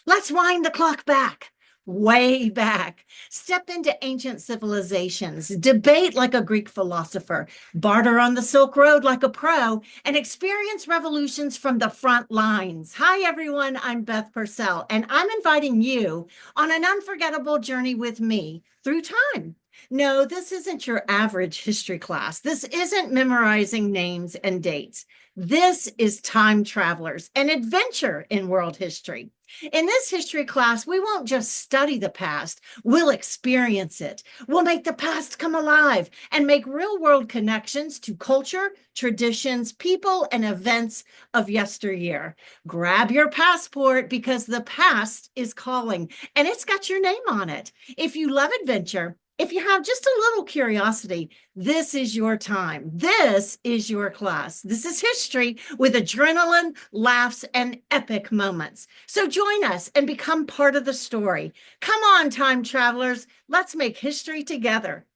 Let's wind the clock back, way back. Step into ancient civilizations, debate like a Greek philosopher, barter on the Silk Road like a pro, and experience revolutions from the front lines. Hi, everyone. I'm Beth Purcell, and I'm inviting you on an unforgettable journey with me through time. No, this isn't your average history class. This isn't memorizing names and dates. This is Time Travelers, an adventure in world history. In this history class, we won't just study the past, we'll experience it. We'll make the past come alive and make real world connections to culture, traditions, people, and events of yesteryear. Grab your passport because the past is calling and it's got your name on it. If you love adventure, if you have just a little curiosity, this is your time. This is your class. This is history with adrenaline, laughs, and epic moments. So join us and become part of the story. Come on, time travelers. Let's make history together.